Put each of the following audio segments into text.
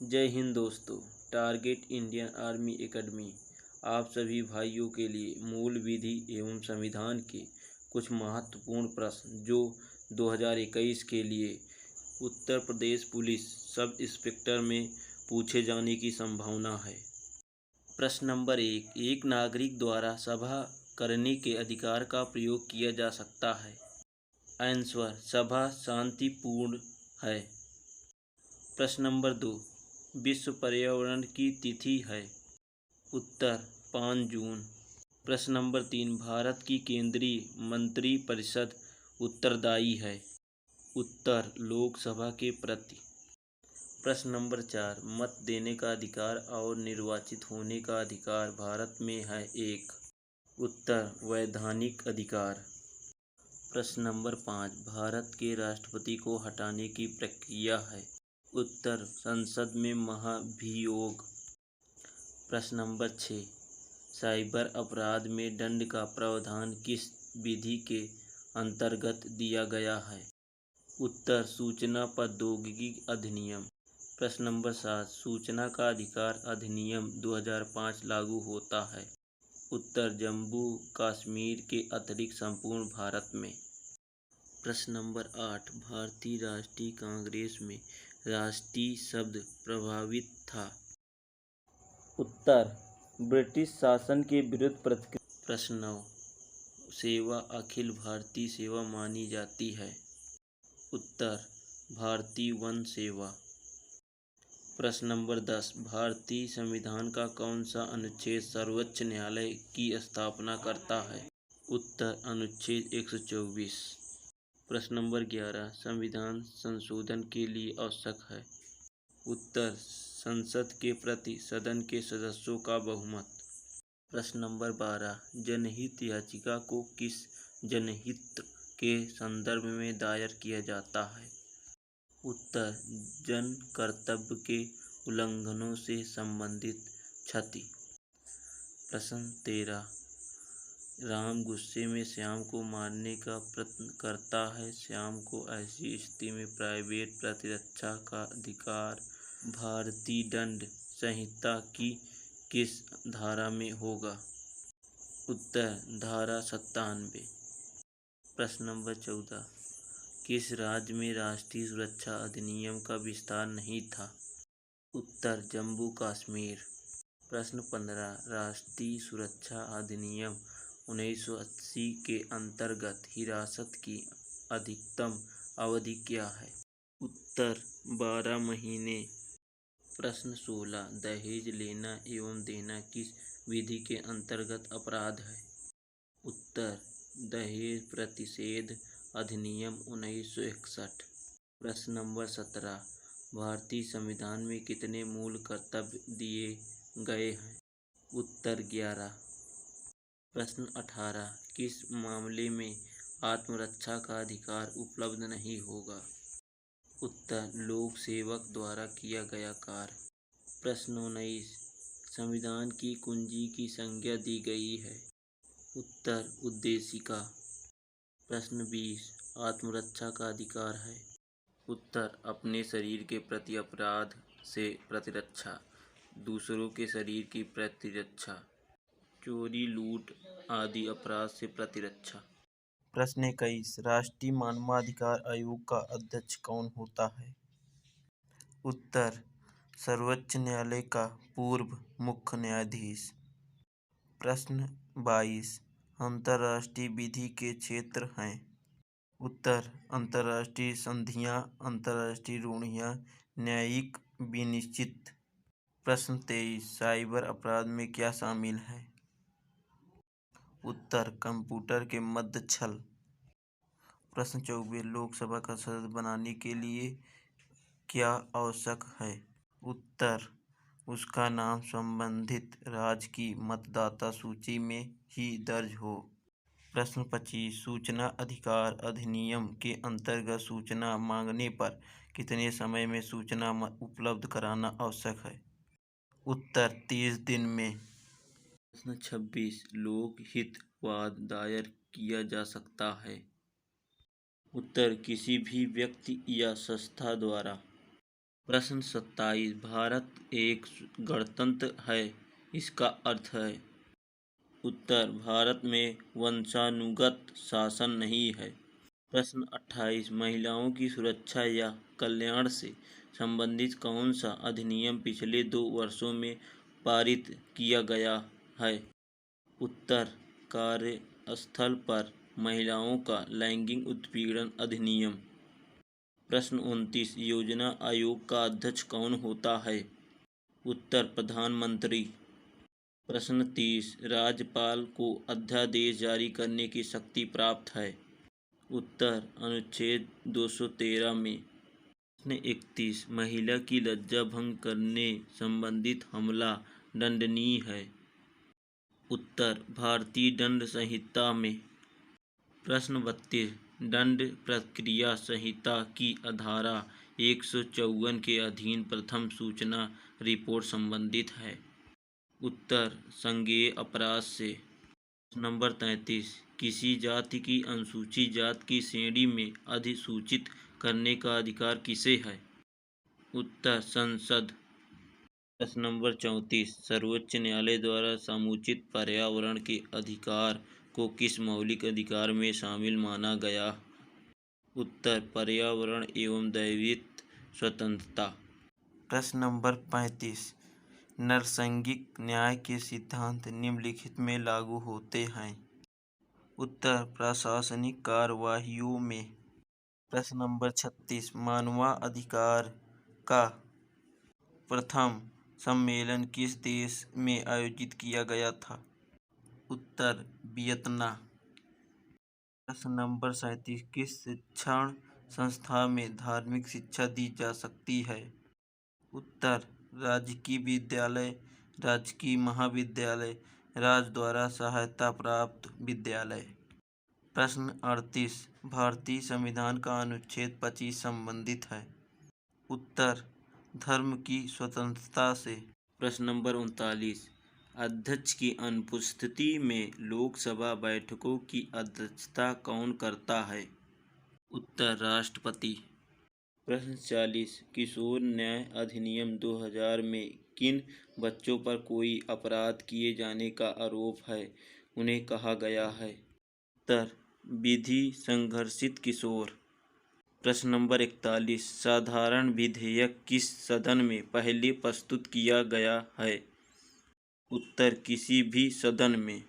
जय हिंद दोस्तों। Target Indian army academy आप सभी भाइयों के लिए मूल विधि एवं संविधान के कुछ महत्वपूर्ण प्रश्न जो 2021 के लिए Uttar Pradesh police sub inspector में पूछे जाने की संभावना है। प्रश्न नंबर एक नागरिक द्वारा सभा करने के अधिकार का प्रयोग किया जा सकता है। आंसर सभा शांतिपूर्ण है। प्रश्न नंबर 2 विश्व पर्यावरण की तिथि है। उत्तर 5 जून। प्रश्न नंबर 3 भारत की केंद्रीय मंत्रिपरिषद उत्तरदायी है। उत्तर लोकसभा के प्रति। प्रश्न नंबर 4 मत देने का अधिकार और निर्वाचित होने का अधिकार भारत में है एक। उत्तर वैधानिक अधिकार। प्रश्न नंबर 5 भारत के राष्ट्रपति को हटाने की प्रक्रिया है। उत्तर संसद में महाभियोग। प्रश्न नंबर 6 साइबर अपराध में दंड का प्रावधान किस विधि के अंतर्गत दिया गया है। उत्तर सूचना प्रौद्योगिकी अधिनियम। प्रश्न नंबर 7 सूचना का अधिकार अधिनियम 2005 लागू होता है। उत्तर जम्मू कश्मीर के अतिरिक्त संपूर्ण भारत में। प्रश्न नंबर 8 भारतीय राष्ट्रीय कांग्रेस में राष्ट्रीय शब्द प्रभावित था। उत्तर ब्रिटिश शासन के विरुद्ध प्रतिक्रिया। प्रश्न 9 सेवा अखिल भारतीय सेवा मानी जाती है। उत्तर भारतीय वन सेवा। प्रश्न नंबर 10 भारतीय संविधान का कौन सा अनुच्छेद सर्वोच्च न्यायालय की स्थापना करता है। उत्तर अनुच्छेद 124। प्रश्न नंबर 11 संविधान संशोधन के लिए आवश्यक है। उत्तर संसद के प्रति सदन के सदस्यों का बहुमत। प्रश्न नंबर 12 जनहित याचिका को किस जनहित के संदर्भ में दायर किया जाता है। उत्तर जन कर्तव्य के उल्लंघनों से संबंधित क्षति। प्रश्न 13 राम गुस्से में श्याम को मारने का प्रयत्न करता है। श्याम को ऐसी स्थिति में प्राइवेट प्रतिरक्षा का अधिकार भारतीय दंड संहिता की किस धारा में होगा। उत्तर धारा 97। प्रश्न नंबर 14 किस राज्य में राष्ट्रीय सुरक्षा अधिनियम का विस्तार नहीं था। उत्तर जम्मू कश्मीर। प्रश्न 15 राष्ट्रीय सुरक्षा अधिनियम 1980 के अंतर्गत हिरासत की अधिकतम अवधि क्या है। उत्तर 12 महीने। प्रश्न 16 दहेज लेना एवं देना किस विधि के अंतर्गत अपराध है। उत्तर दहेज प्रतिषेध अधिनियम 1961। प्रश्न नंबर 17 भारतीय संविधान में कितने मूल कर्तव्य दिए गए हैं। उत्तर 11। प्रश्न 18 किस मामले में आत्मरक्षा का अधिकार उपलब्ध नहीं होगा। उत्तर लोक सेवक द्वारा किया गया कार्य। प्रश्न 19 संविधान की कुंजी की संज्ञा दी गई है। उत्तर उद्देशिका। प्रश्न 20 आत्मरक्षा का अधिकार है। उत्तर अपने शरीर के प्रति अपराध से प्रतिरक्षा दूसरों के शरीर की प्रतिरक्षा चोरी लूट आदि अपराध से प्रतिरक्षा। प्रश्न 21 राष्ट्रीय मानवाधिकार आयोग का अध्यक्ष कौन होता है। उत्तर सर्वोच्च न्यायालय का पूर्व मुख्य न्यायाधीश। प्रश्न 22 अंतर्राष्ट्रीय विधि के क्षेत्र हैं। उत्तर अंतर्राष्ट्रीय संधियां अंतर्राष्ट्रीय रूढ़ियां न्यायिक विनिश्चित। प्रश्न 23 साइबर अपराध में क्या शामिल है। उत्तर कंप्यूटर के मध्य छल। प्रश्न 24 लोकसभा का सदस्य बनाने के लिए क्या आवश्यक है। उत्तर उसका नाम संबंधित राज्य की मतदाता सूची में ही दर्ज हो। प्रश्न 25 सूचना अधिकार अधिनियम के अंतर्गत सूचना मांगने पर कितने समय में सूचना उपलब्ध कराना आवश्यक है। उत्तर 30 दिन में। प्रश्न 26 लोकहित वाद दायर किया जा सकता है। उत्तर किसी भी व्यक्ति या संस्था द्वारा। प्रश्न 27, भारत एक गणतंत्र है, इसका अर्थ है। उत्तर, भारत में वंशानुगत शासन नहीं है। प्रश्न 28, महिलाओं की सुरक्षा या कल्याण से संबंधित कौन सा अधिनियम पिछले 2 वर्षों में पारित किया गया है। उत्तर, कार्यस्थल पर महिलाओं का लैंगिक उत्पीड़न अधिनियम। प्रश्न 29, योजना आयोग का अध्यक्ष कौन होता है। उत्तर, प्रधानमंत्री। प्रश्न 30, राज्यपाल को अध्यादेश जारी करने की शक्ति प्राप्त है। उत्तर, अनुच्छेद 213 में। प्रश्न 31, महिला की लज्जा भंग करने संबंधित हमला दंडनीय है। उत्तर, भारतीय दंड संहिता में। प्रश्न 32, दंड प्रक्रिया संहिता की धारा 154 के अधीन प्रथम सूचना रिपोर्ट संबंधित है। उत्तर, संज्ञेय अपराध से। नंबर 33, किसी जाति की अनुसूचित जाति की श्रेणी में अधिसूचित करने का अधिकार किसे है। उत्तर, संसद। प्रश्न नंबर 34, सर्वोच्च न्यायालय द्वारा समुचित पर्यावरण के अधिकार को किस मौलिक अधिकार में शामिल माना गया। उत्तर, पर्यावरण एवं दैविक स्वतंत्रता। प्रश्न नंबर 35, नैसर्गिक न्याय के सिद्धांत निम्नलिखित में लागू होते हैं। उत्तर, प्रशासनिक कार्यवाहियों में। प्रश्न नंबर 36, मानवाधिकार का प्रथम सम्मेलन किस देश में आयोजित किया गया था। उत्तर, वियतनाम। प्रश्न नंबर 37, किस शिक्षण संस्था में धार्मिक शिक्षा दी जा सकती है। उत्तर, राजकीय विद्यालय, राजकीय महाविद्यालय, राज्य द्वारा सहायता प्राप्त विद्यालय। प्रश्न 38, भारतीय संविधान का अनुच्छेद 25 संबंधित है। उत्तर, धर्म की स्वतंत्रता से। प्रश्न नंबर 39, अध्यक्ष की अनुपस्थिति में लोकसभा बैठकों की अध्यक्षता कौन करता है। उत्तर, राष्ट्रपति। प्रश्न 40, किशोर न्याय अधिनियम 2000 में किन बच्चों पर कोई अपराध किए जाने का आरोप है, उन्हें कहा गया है। उत्तर, विधि संघर्षित किशोर। प्रश्न नंबर 41, साधारण विधेयक किस सदन में पहले प्रस्तुत किया गया है। उत्तर, किसी भी सदन में।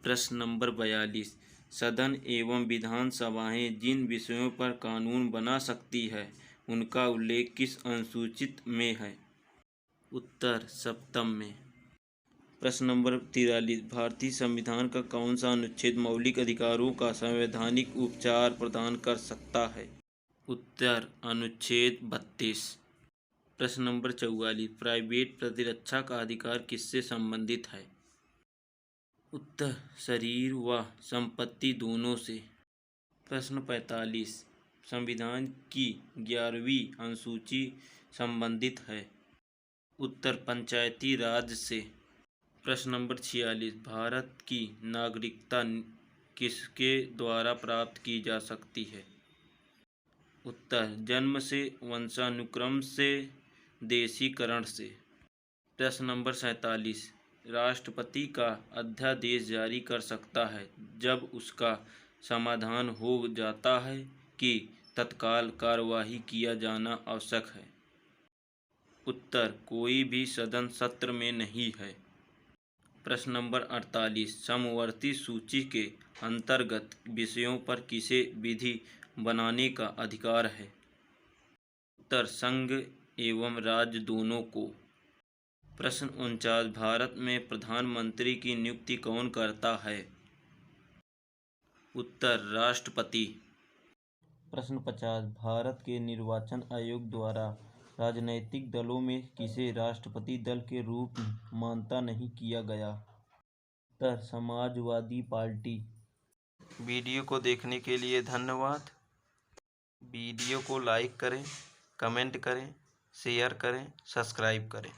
प्रश्न नंबर 42, सदन एवं विधानसभाएं जिन विषयों पर कानून बना सकती है, उनका उल्लेख किस अनुसूचित में है। उत्तर, सप्तम में। प्रश्न नंबर 43, भारतीय संविधान का कौन सा अनुच्छेद मौलिक अधिकारों का संवैधानिक उपचार प्रदान कर सकता है। उत्तर, अनुच्छेद 32। प्रश्न नंबर 44, प्राइवेट प्रतिरक्षा का अधिकार किससे संबंधित है। उत्तर, शरीर व संपत्ति दोनों से। प्रश्न 45, संविधान की 11वीं अनुसूची संबंधित है। उत्तर, पंचायती राज से। प्रश्न नंबर 46, भारत की नागरिकता किसके द्वारा प्राप्त की जा सकती है। उत्तर, जन्म से, वंशानुक्रम से, देशीकरण से। प्रश्न नंबर 47, राष्ट्रपति का अध्यादेश जारी कर सकता है जब उसका समाधान हो जाता है कि तत्काल कार्यवाही किया जाना आवश्यक है। उत्तर, कोई भी सदन सत्र में नहीं है। प्रश्न नंबर 48, समवर्ती सूची के अंतर्गत विषयों पर किसे विधि बनाने का अधिकार है। उत्तर, संघ एवं राज्य दोनों को। प्रश्न 49, भारत में प्रधानमंत्री की नियुक्ति कौन करता है। उत्तर, राष्ट्रपति। प्रश्न 50, भारत के निर्वाचन आयोग द्वारा राजनैतिक दलों में किसे राष्ट्रपति दल के रूप मान्यता नहीं किया गया। उत्तर, समाजवादी पार्टी। वीडियो को देखने के लिए धन्यवाद। वीडियो को लाइक करें, कमेंट करें, शेयर करें, सब्सक्राइब करें।